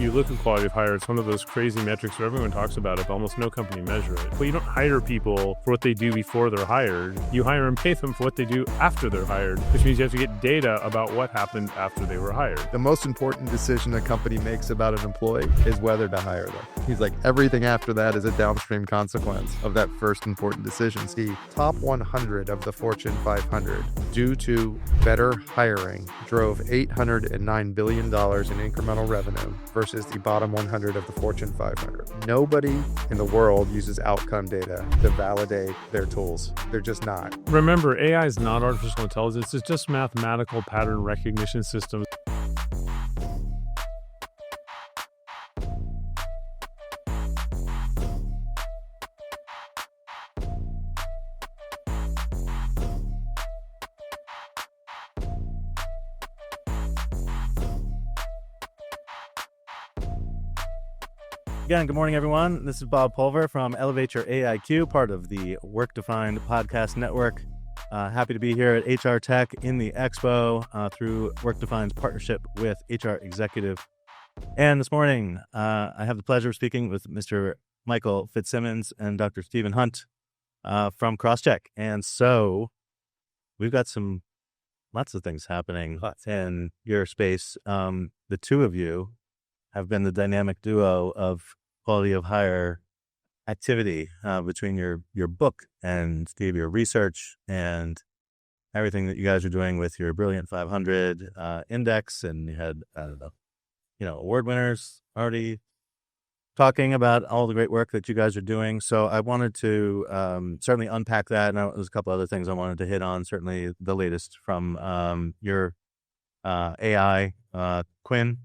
you look at quality of hire, it's one of those crazy metrics where everyone talks about it, but almost no company measure it. But you don't hire people for what they do before they're hired. You hire and pay them for what they do after they're hired, which means you have to get data about what happened after they were hired. The most important decision a company makes about an employee is whether to hire them. He's like, everything after that is a downstream consequence of that first important decision. The top 100 of the Fortune 500, due to better hiring, drove $809 billion in incremental revenue versus the bottom 100 of the Fortune 500. Nobody in the world uses outcome data to validate their tools. They're just not. Remember, AI is not artificial intelligence. It's just mathematical pattern recognition systems. Again, good morning, everyone. This is Bob Pulver from Elevate Your AIQ, part of the Work Defined podcast network. Happy to be here at HR Tech in the Expo through Work Defined's partnership with HR Executive. And this morning, I have the pleasure of speaking with Mr. Michael Fitzsimmons and Dr. Stephen Hunt from Crosschq. And so we've got lots of things happening in your space. The two of you have been the dynamic duo of quality of hire activity between your book and Steve, your research and everything that you guys are doing with your Brilliant 500 index. And you had, award winners already talking about all the great work that you guys are doing. So I wanted to certainly unpack that. And there's a couple other things I wanted to hit on, certainly the latest from your AI, Quinn.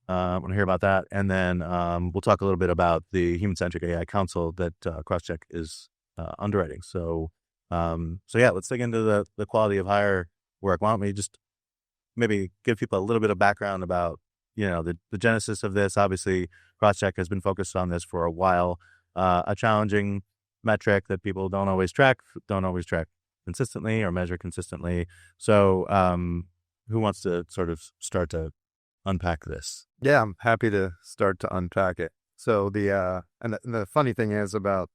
I want to hear about that. And then we'll talk a little bit about the Human-Centric AI Council that Crosschq is underwriting. So let's dig into the quality of hire work. Why don't we just maybe give people a little bit of background about, the genesis of this. Obviously, Crosschq has been focused on this for a while. A challenging metric that people don't always track consistently or measure consistently. So who wants to sort of start to unpack this? Yeah, I'm happy to start to unpack it. So the funny thing is about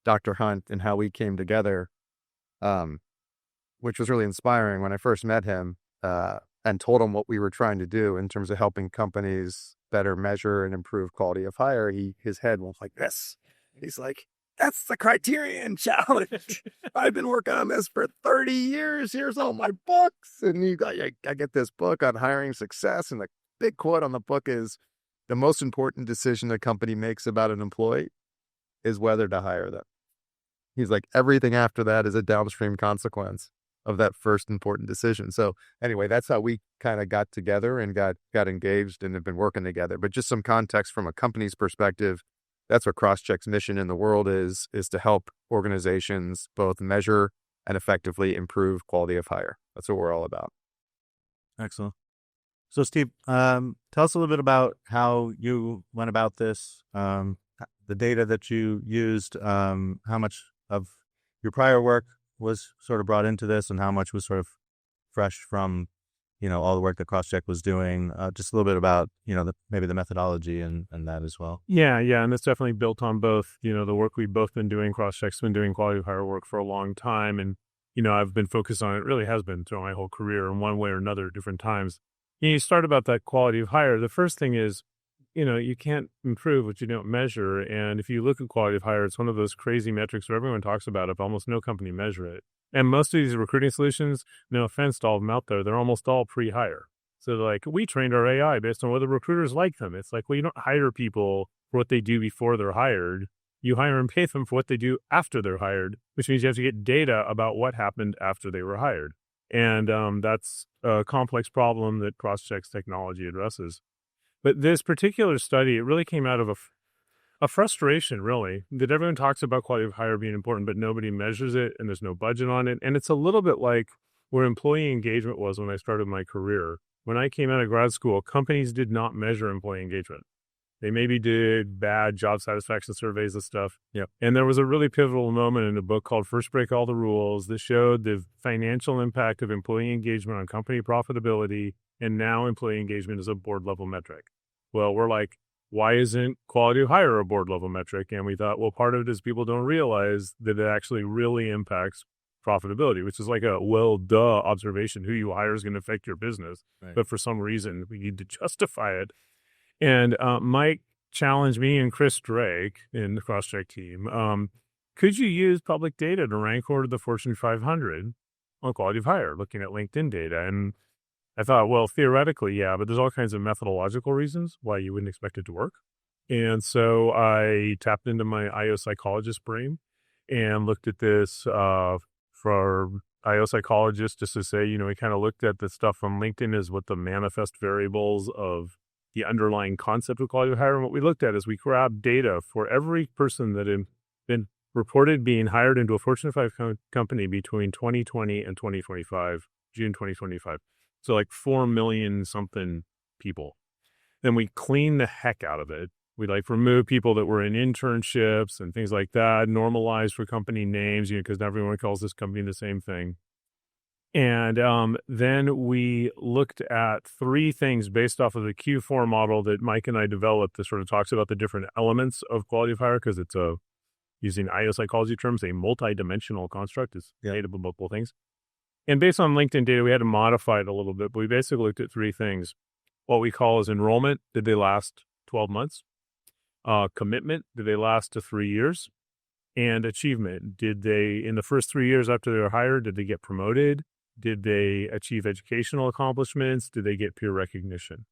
Dr. Hunt and how we came together, which was really inspiring when I first met him and told him what we were trying to do in terms of helping companies better measure and improve quality of hire. His head went like this. He's like, that's the criterion challenge. I've been working on this for 30 years. Here's all my books. And I get this book on hiring success, and the big quote on the book is, the most important decision a company makes about an employee is whether to hire them. He's like, everything after that is a downstream consequence of that first important decision. So anyway, that's how we kind of got together and got engaged and have been working together. But just some context from a company's perspective, that's what Crosschq's mission in the world is to help organizations both measure and effectively improve quality of hire. That's what we're all about. Excellent. So Steve, tell us a little bit about how you went about this, the data that you used, how much of your prior work was sort of brought into this and how much was sort of fresh from, all the work that Crosschq was doing. Just a little bit about, maybe the methodology and that as well. Yeah. And it's definitely built on both, the work we've both been doing. Crosschq's been doing quality of hire work for a long time. And, I've been focused on it, really has been throughout my whole career in one way or another at different times. You start about that quality of hire. The first thing is, you can't improve what you don't measure. And if you look at quality of hire, it's one of those crazy metrics where everyone talks about it, but almost no company measure it. And most of these recruiting solutions, no offense to all of them out there, they're almost all pre-hire. So like, we trained our AI based on whether recruiters like them. It's like, well, you don't hire people for what they do before they're hired. You hire and pay them for what they do after they're hired, which means you have to get data about what happened after they were hired. And that's a complex problem that Crosschq's technology addresses. But this particular study, it really came out of a frustration, really, that everyone talks about quality of hire being important, but nobody measures it and there's no budget on it. And it's a little bit like where employee engagement was when I started my career. When I came out of grad school, companies did not measure employee engagement. They maybe did bad job satisfaction surveys and stuff. Yep. And there was a really pivotal moment in a book called First Break All the Rules that showed the financial impact of employee engagement on company profitability. And now employee engagement is a board level metric. Well, we're like, why isn't quality of hire a board level metric? And we thought, well, part of it is people don't realize that it actually really impacts profitability, which is like a duh observation. Who you hire is going to affect your business. Right. But for some reason, we need to justify it. And Mike challenged me and Chris Drake in the Crosschq team. Could you use public data to rank order the Fortune 500 on quality of hire, looking at LinkedIn data? And I thought, well, theoretically, yeah, but there's all kinds of methodological reasons why you wouldn't expect it to work. And so I tapped into my IO psychologist brain and looked at this for IO psychologists, just to say, we kind of looked at the stuff from LinkedIn as what the manifest variables of the underlying concept of quality of hire. And what we looked at is we grabbed data for every person that had been reported being hired into a Fortune 5 company between 2020 and 2025, June 2025. So like 4 million something people. Then we clean the heck out of it. We remove people that were in internships and things like that, normalize for company names, because everyone calls this company the same thing. And then we looked at 3 things based off of the Q4 model that Mike and I developed that sort of talks about the different elements of quality of hire, because it's using IO psychology terms, a multi-dimensional construct. It's made up of multiple things. And based on LinkedIn data, we had to modify it a little bit, but we basically looked at 3 things. What we call is enrollment. Did they last 12 months? Commitment. Did they last to 3 years? And achievement. Did they, in the first 3 years after they were hired, did they get promoted? Did they achieve educational accomplishments? Did they get peer recognition?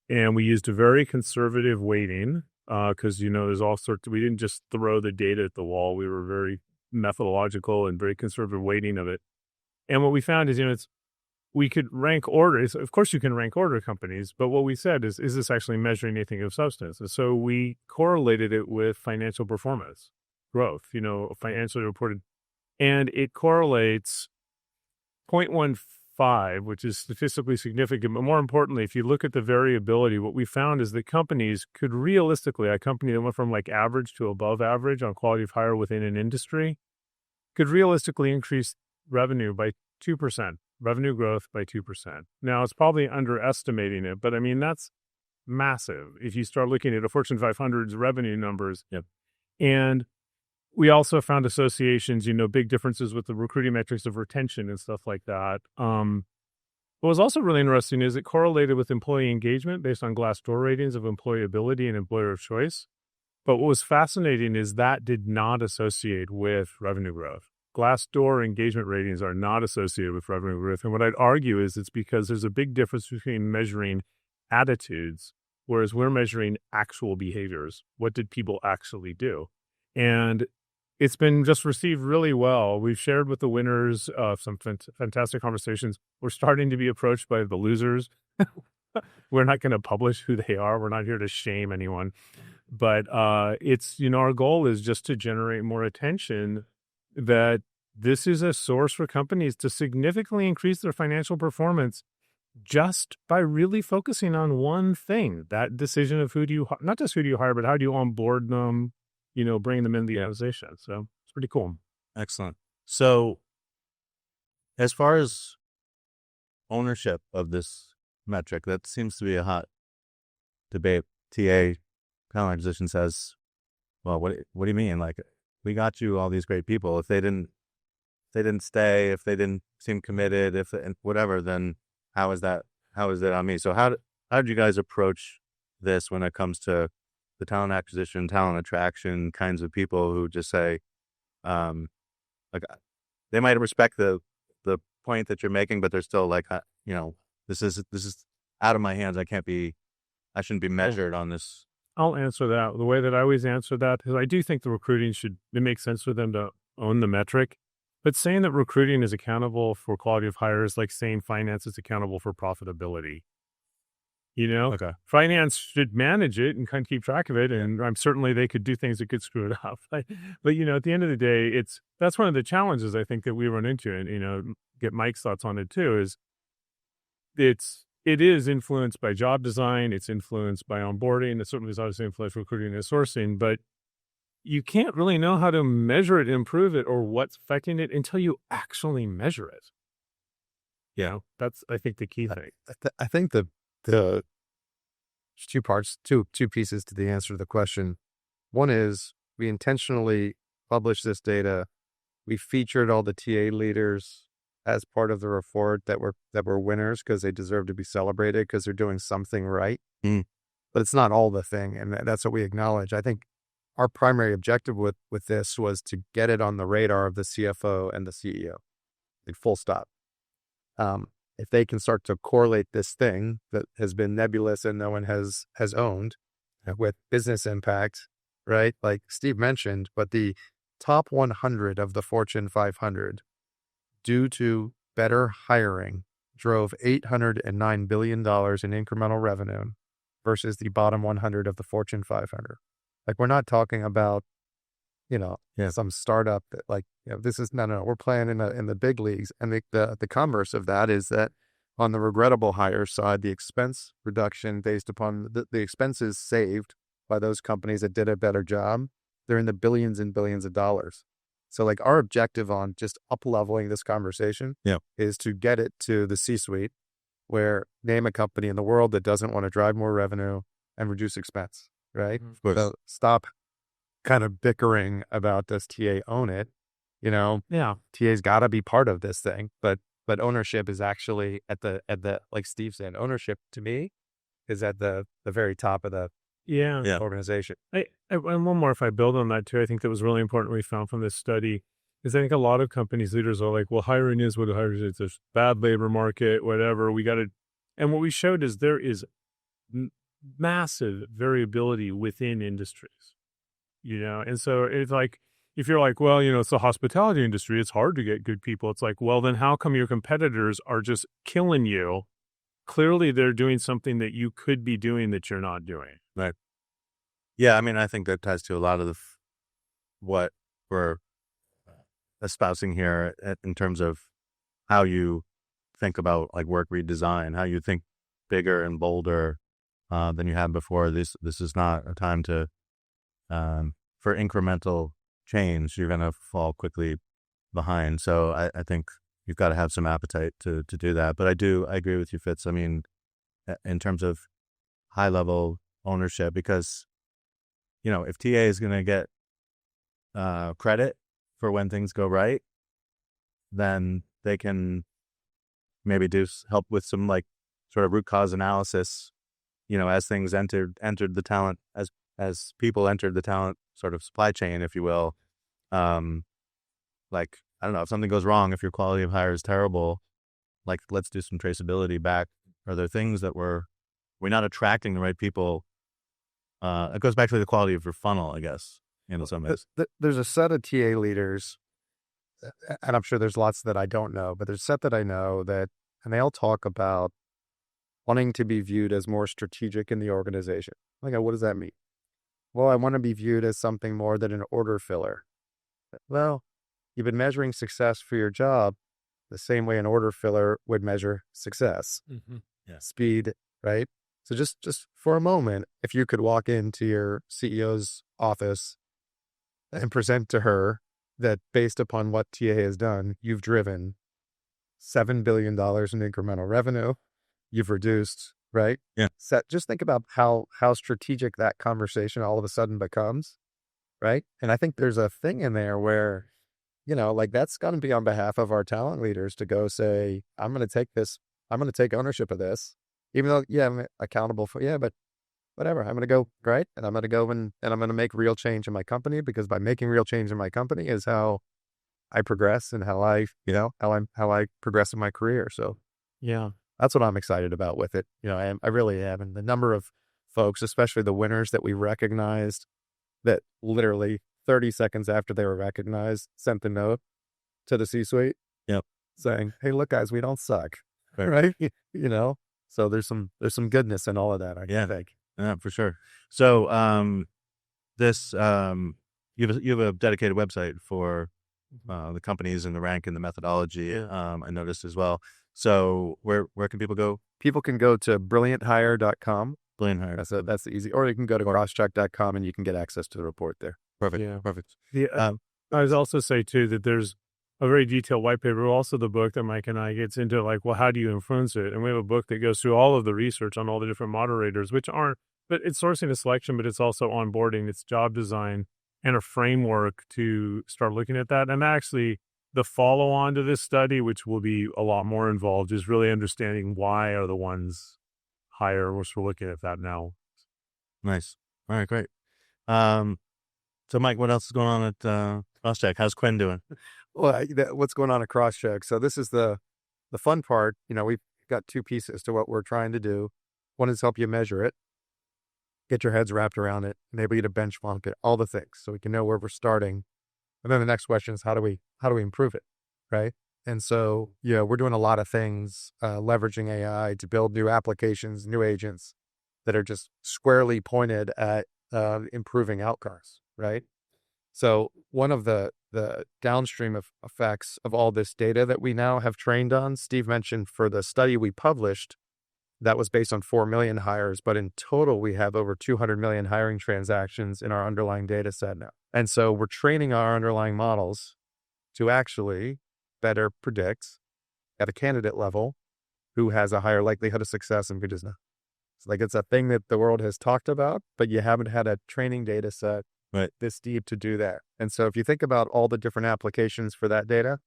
And we used a very conservative weighting because, there's all sorts we didn't just throw the data at the wall. We were very methodological and very conservative weighting of it. And what we found is, we could rank orders. Of course, you can rank order companies, but what we said is this actually measuring anything of substance? And so we correlated it with financial performance, growth, financially reported. And it correlates 0.15, which is statistically significant. But more importantly, if you look at the variability, what we found is that companies could realistically, a company that went from average to above average on quality of hire within an industry, could realistically increase revenue by 2%, revenue growth by 2%. Now, it's probably underestimating it, but that's massive if you start looking at a Fortune 500's revenue numbers. Yep. And we also found associations, big differences with the recruiting metrics of retention and stuff like that. What was also really interesting is it correlated with employee engagement based on Glassdoor ratings of employability and employer of choice. But what was fascinating is that did not associate with revenue growth. Glassdoor engagement ratings are not associated with revenue growth. And what I'd argue is it's because there's a big difference between measuring attitudes, whereas we're measuring actual behaviors. What did people actually do? And it's been just received really well. We've shared with the winners some fantastic conversations. We're starting to be approached by the losers. We're not going to publish who they are. We're not here to shame anyone. But it's, our goal is just to generate more attention that this is a source for companies to significantly increase their financial performance just by really focusing on one thing, that decision of not just who do you hire, but how do you onboard them, bring them in the organization. So it's pretty cool. Excellent. So as far as ownership of this metric, that seems to be a hot debate. TA talent acquisition says, well, what do you mean? We got you all these great people. If they didn't stay, if they didn't seem committed, and whatever, then how is that on me? So how did you guys approach this when it comes to the talent acquisition, talent attraction kinds of people who just say, they might respect the point that you're making, but they're still this is out of my hands. I shouldn't be measured on this. I'll answer that. The way that I always answer that is I do think the recruiting it makes sense for them to own the metric, but saying that recruiting is accountable for quality of hire is like saying finance is accountable for profitability. Okay. Finance should manage it and kind of keep track of it. And I'm certainly they could do things that could screw it up. But at the end of the day, that's one of the challenges I think that we run into, and, get Mike's thoughts on it too, is it is influenced by job design. It's influenced by onboarding. It certainly is obviously influenced recruiting and sourcing, but you can't really know how to measure it, improve it, or what's affecting it until you actually measure it. That's, I think, the key thing. I think the There's two parts, two pieces to the answer to the question. One is we intentionally published this data. We featured all the TA leaders as part of the report that were winners because they deserve to be celebrated because they're doing something right. Mm. But it's not all the thing, and that's what we acknowledge. I think our primary objective with this was to get it on the radar of the CFO and the CEO, like full stop. If they can start to correlate this thing that has been nebulous and no one has owned with business impact, right? Like Steve mentioned, but the top 100 of the Fortune 500, due to better hiring, drove $809 billion in incremental revenue versus the bottom 100 of the Fortune 500. Like, we're not talking about, some startup that this is, no, we're playing in the big leagues. And the converse of that is that on the regrettable hire side, the expense reduction based upon the expenses saved by those companies that did a better job, they're in the billions and billions of dollars. So our objective on just up-leveling this conversation is to get it to the C-suite, where name a company in the world that doesn't want to drive more revenue and reduce expense, right? Of course. So stop kind of bickering about does TA own it? TA's got to be part of this thing, but ownership is actually at the like Steve said, ownership to me is at the very top of the organization. And one more, if I build on that too, I think that was really important we found from this study is I think a lot of companies leaders are like, well, hiring is what hiring is. It's a bad labor market, whatever. And what we showed is there is massive variability within industries, and so it's like, if you're like, well, it's the hospitality industry, it's hard to get good people. It's like, well, then how come your competitors are just killing you? Clearly they're doing something that you could be doing that you're not doing. Right. Yeah. I mean, I think that ties to a lot of what we're espousing here in terms of how you think about work redesign, how you think bigger and bolder than you have before. This is not a time to for incremental change. You're going to fall quickly behind. So I think you've got to have some appetite to do that. But I agree with you, Fitz. I mean, in terms of high level ownership, because if TA is going to get credit for when things go right, then they can maybe help with some sort of root cause analysis, as things entered the talent, as people entered the talent sort of supply chain, if you will. I don't know, if something goes wrong, if your quality of hire is terrible, let's do some traceability back. Are there things that we're not attracting the right people? It goes back to the quality of your funnel, I guess, in some ways. There's a set of TA leaders, and I'm sure there's lots that I don't know, but there's a set that I know and they all talk about wanting to be viewed as more strategic in the organization. What does that mean? Well, I want to be viewed as something more than an order filler. Well, you've been measuring success for your job the same way an order filler would measure success. Mm-hmm. Yeah. Speed, right? So just for a moment, if you could walk into your CEO's office and present to her that based upon what TA has done, you've driven $7 billion in incremental revenue, you've reduced, right? Yeah. Just think about how strategic that conversation all of a sudden becomes, right? And I think there's a thing in there where, that's going to be on behalf of our talent leaders to go say, I'm going to take ownership of this, even though, I'm accountable for, but whatever, I'm going to go, right? And I'm going to go and I'm going to make real change in my company, because by making real change in my company is how I progress and how I progress in my career. So Yeah. that's what I'm excited about with it. I really am. And the number of folks, especially the winners that we recognized, that literally 30 seconds after they were recognized, sent the note to the C-suite. Yep. Saying, hey, look, guys, we don't suck. Right. So there's some goodness in all of that, I think. Yeah, for sure. So, this, you have a dedicated website for the companies and the rank and the methodology. I noticed as well. So where can people go? People can go to brillianthire.com. Brilliant Hire. That's the easy. Or you can go to crosschq.com and you can get access to the report there. Perfect. Yeah. Perfect. I would also say too that there's a very detailed white paper, also the book that Mike and I gets into, like, well, how do you influence it? And we have a book that goes through all of the research on all the different moderators, which aren't, but it's sourcing and selection, but it's also onboarding, it's job design, and a framework to start looking at that. And actually, the follow-on to this study, which will be a lot more involved, is really understanding why are the ones higher. We're looking at that now. Nice. All right, great. So Mike, what else is going on at Crosschq? How's Quinn doing? Well, what's going on at Crosschq? So this is the fun part. We've got two pieces to what we're trying to do. One is help you measure it, get your heads wrapped around it, enable you to benchmark it, all the things, so we can know where we're starting. And then the next question is how do we improve it, right? And so we're doing a lot of things, leveraging AI to build new applications, new agents that are just squarely pointed at improving outcomes, right? So one of the downstream effects of all this data that we now have trained on, Steve mentioned for the study we published, that was based on 4 million hires, but in total, we have over 200 million hiring transactions in our underlying data set now. And so we're training our underlying models to actually better predict at a candidate level who has a higher likelihood of success and who does not. It's a thing that the world has talked about, but you haven't had a training data set this deep to do that. And so if you think about all the different applications for that data,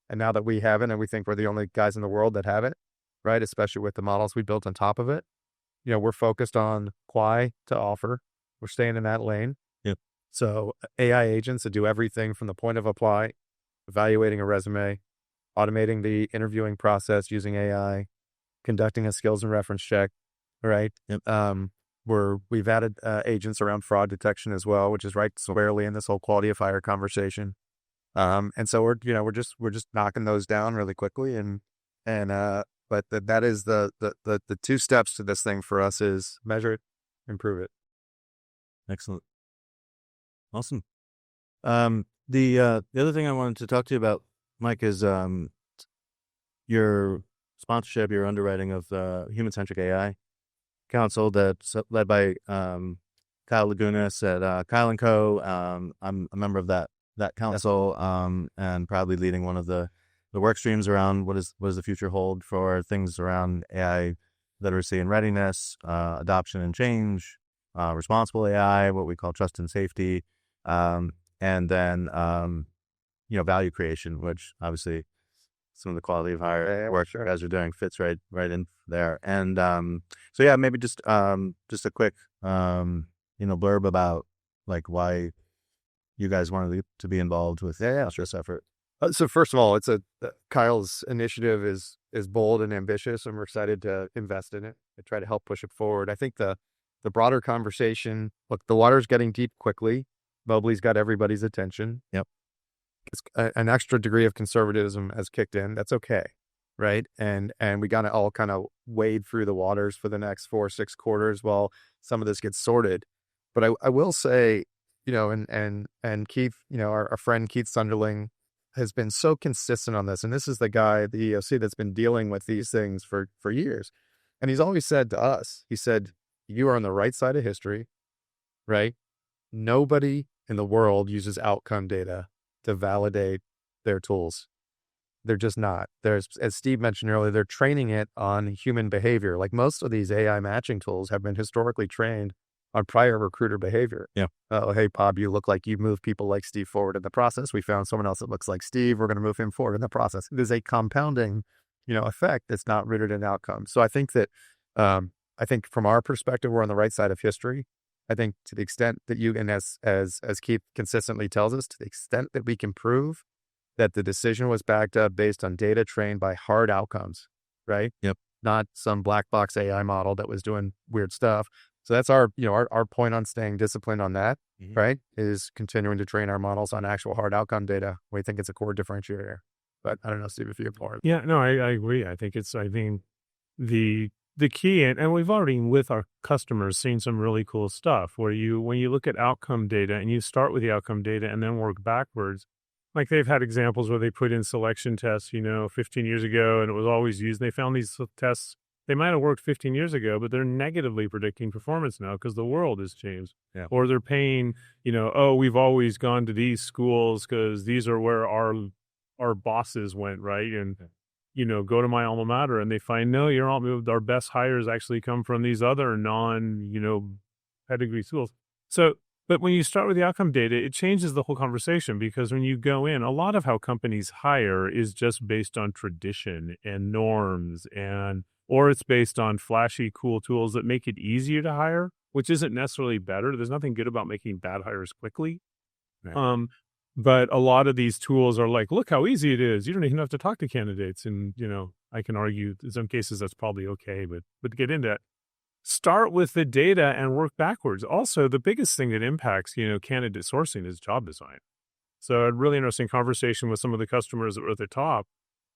and now that we have it, and we think we're the only guys in the world that have it, right? Especially with the models we built on top of it, we're focused on qual to offer. We're staying in that lane. Yep. So AI agents that do everything from the point of apply, evaluating a resume, automating the interviewing process using AI, conducting a skills and reference check, right? Yep. We've added agents around fraud detection as well, which is right squarely in this whole quality of hire conversation. And so we're just knocking those down really quickly, but that is the two steps to this thing for us is measure it, improve it. Excellent. Awesome. The other thing I wanted to talk to you about, Mike, is your sponsorship, your underwriting of the Human-Centric AI Council that's led by Kyle Lagunas at Kyle & Co. I'm a member of that council, and proudly leading one of the work streams around what does the future hold for things around AI literacy and readiness, adoption and change, responsible AI, what we call trust and safety, and then value creation, which obviously some of the quality of hire work you guys are doing fits right in there. And so yeah, maybe just a quick blurb about like why you guys wanted to be involved with this effort. So first of all, Kyle's initiative is bold and ambitious, and we're excited to invest in it and try to help push it forward. I think the broader conversation, look, the water's getting deep quickly. Mobley's got everybody's attention. Yep. An extra degree of conservatism has kicked in. That's okay, right? And we got to all kind of wade through the waters for the next 4 or 6 quarters while some of this gets sorted. But I will say, and Keith, our friend Keith Sunderling has been so consistent on this. And this is the guy, the EOC, that's been dealing with these things for years. And he's always said to us, he said, you are on the right side of history, right? Nobody in the world uses outcome data to validate their tools. They're just not. As Steve mentioned earlier, they're training it on human behavior. Like most of these AI matching tools have been historically trained on prior recruiter behavior. Yeah. Hey, Bob, you look like you move people like Steve forward in the process. We found someone else that looks like Steve. We're going to move him forward in the process. There's a compounding, effect that's not rooted in outcomes. So I think that, from our perspective, we're on the right side of history. I think to the extent that and as Keith consistently tells us, to the extent that we can prove that the decision was backed up based on data trained by hard outcomes, right? Yep. Not some black box AI model that was doing weird stuff. So that's our point on staying disciplined on that, right? Is continuing to train our models on actual hard outcome data. We think it's a core differentiator. But I don't know, Steve, if you have more. Yeah, no, I agree. I think the key, and we've already with our customers seen some really cool stuff where when you look at outcome data and you start with the outcome data and then work backwards, like they've had examples where they put in selection tests, 15 years ago, and it was always used. And they found these tests, they might have worked 15 years ago, but they're negatively predicting performance now because the world has changed. Yeah. Or they're paying, we've always gone to these schools because these are where our our bosses went, right? And, go to my alma mater and they find, no, our best hires actually come from these other pedigree schools. So, but when you start with the outcome data, it changes the whole conversation, because when you go in, a lot of how companies hire is just based on tradition and norms, or it's based on flashy, cool tools that make it easier to hire, which isn't necessarily better. There's nothing good about making bad hires quickly. Right. But a lot of these tools are like, look how easy it is. You don't even have to talk to candidates. And, I can argue in some cases that's probably okay, but to get into it, start with the data and work backwards. Also, the biggest thing that impacts, candidate sourcing is job design. So I had a really interesting conversation with some of the customers that were at the top.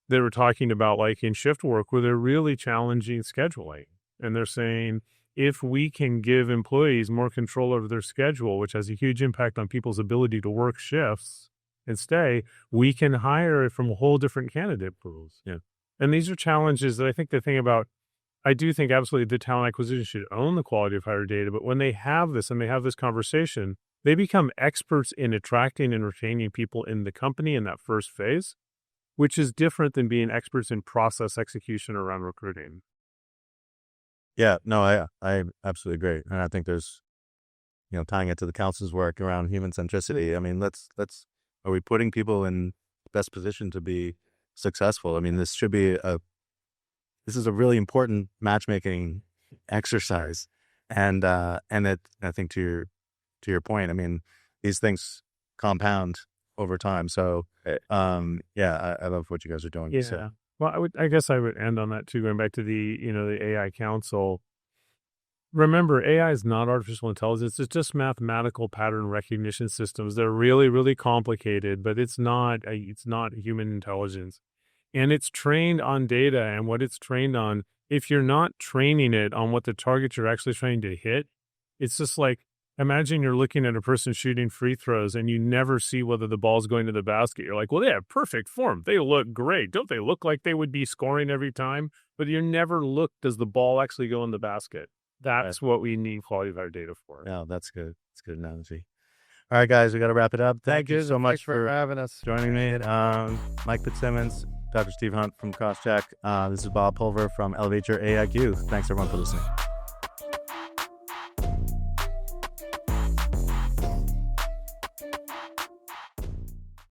They were talking about, like, in shift work where they're really challenging scheduling. And they're saying, if we can give employees more control over their schedule, which has a huge impact on people's ability to work shifts and stay, we can hire from a whole different candidate pools. Yeah. And these are challenges that I do think absolutely the talent acquisition should own the quality of hire data. But when they have this and they have this conversation, they become experts in attracting and retaining people in the company in that first phase, which is different than being experts in process execution around recruiting. Yeah, no, I absolutely agree. And I think there's, tying it to the council's work around human centricity. I mean, are we putting people in the best position to be successful? I mean, this is a really important matchmaking exercise. And I think to your point, I mean, these things compound over time. So, I love what you guys are doing. Yeah. So. Well, I guess I would end on that too, going back to the AI council. Remember, AI is not artificial intelligence. It's just mathematical pattern recognition systems. They're really, really complicated, but it's not human intelligence. And it's trained on data, and what it's trained on, if you're not training it on what the target you're actually trying to hit, it's just like, imagine you're looking at a person shooting free throws and you never see whether the ball's going to the basket. You're like, well, they have perfect form. They look great. Don't they look like they would be scoring every time? But you never look, does the ball actually go in the basket? That's what we need quality of our data for. Yeah, that's good. That's a good analogy. All right, guys, we got to wrap it up. Thank you so much for having us. joining me. Mike Fitzsimmons, Dr. Steve Hunt from Crosschq. This is Bob Pulver from Elevate Your AIQ. Thanks, everyone, for listening.